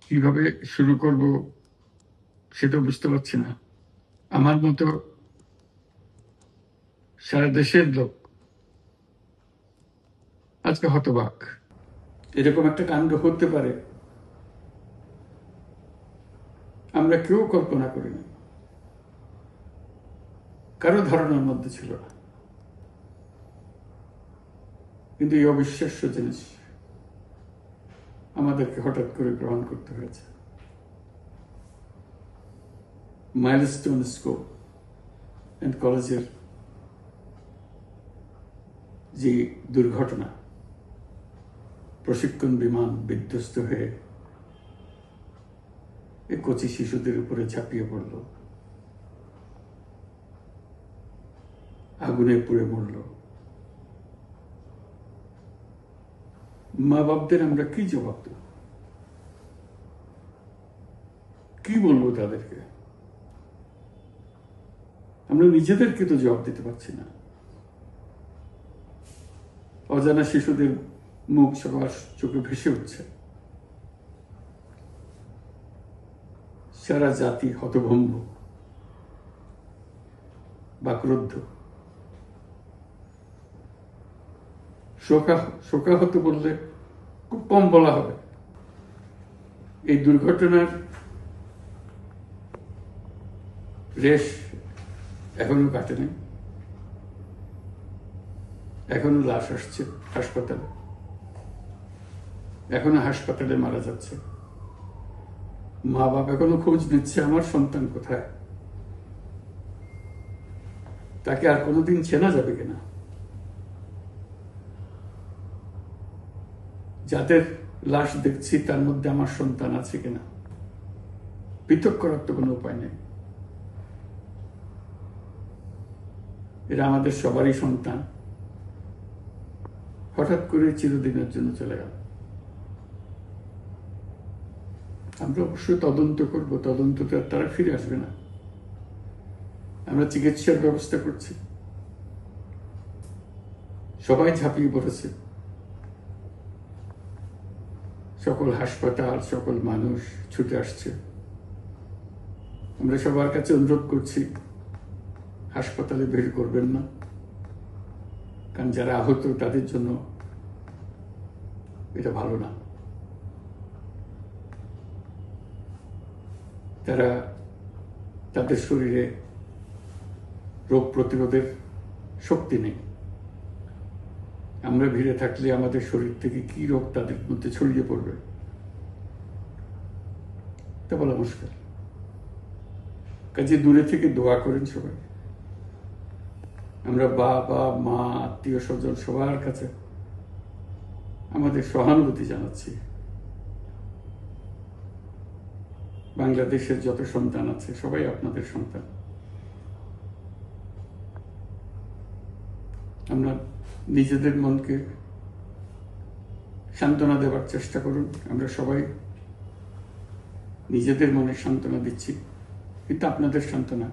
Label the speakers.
Speaker 1: কিভাবে শুরু করব সেটা বুঝতে পারছি না। আমার মতো সারা দেশের লোক আজকে হতবাক। এরকম একটা কাণ্ড হতে পারে আমরা কেউ কল্পনা করিনি, কারো ধারণার মধ্যে ছিল না। কিন্তু এই অবিশ্বাস্য জিনিস আমাদেরকে হঠাৎ করে গ্রহণ করতে হয়েছে। মাইলস্টোন স্কুল অ্যান্ড কলেজের যে দুর্ঘটনা, প্রশিক্ষণ বিমান বিধ্বস্ত হয়ে এই কচি শিশুদের উপরে ঝাঁপিয়ে পড়ল, আগুনে পুড়ে মরল। মা বাপদের আমরা কি জবাব দেব? কি বলবো তাদেরকে? আমরা নিজেদেরকে তো জবাব দিতে পারছি না। অজানা শিশুদের মুখ সবার চোখে ভেসে উঠছে। সারা জাতি হতভম্ব বা ক্রুদ্ধ। শোকাহত বললে খুব কম বলা হবে। এই দুর্ঘটনার রেশ এখনো কাটেনি। এখনো লাশ আসছে হাসপাতালে, এখনো হাসপাতালে মারা যাচ্ছে। মা বাবা এখনো খোঁজ নিচ্ছে আমার সন্তান কোথায়, তাকে আর কোনোদিন চেনা যাবে কিনা। যাদের লাশ দেখছি তার মধ্যে আমার সন্তান আছে কিনা পৃথক করার তো কোনো উপায় নেই। এরা আমাদের সবারই সন্তান, হঠাৎ করে চিরদিনের জন্য চলে গেল। আমরা অবশ্যই তদন্ত করব, তদন্ততে তারা ফিরে আসবে না। আমরা চিকিৎসার ব্যবস্থা করছি, সবাই ঝাঁপিয়ে পড়েছে। সকল হাসপাতাল, সকল মানুষ ছুটে আসছে। আমরা সবার কাছে অনুরোধ করছি, হাসপাতালে ভিড় করবেন না, কারণ যারা আহত তাদের জন্য এটা ভালো না। তারা তাদের শরীরে রোগ প্রতিরোধের শক্তি নেই। আমরা ভিড়ে থাকলে আমাদের শরীর থেকে কি রোগ তাদের মধ্যে ছড়িয়ে পড়বে তা বলা মুশকিল। কাজে দূরে থেকে দোয়া করেন সবাই। আমরা বাবা মা আত্মীয় স্বজন সবার কাছে আমাদের সহানুভূতি জানাচ্ছি। বাংলাদেশের যত সন্তান আছে সবাই আপনাদের সন্তান। আমরা নিজেদের মনকে সান্ত্বনা দেওয়ার চেষ্টা করুন। আমরা সবাই নিজেদের মনে সান্ত্বনা দিচ্ছি, কিন্তু আপনাদের সান্ত্বনা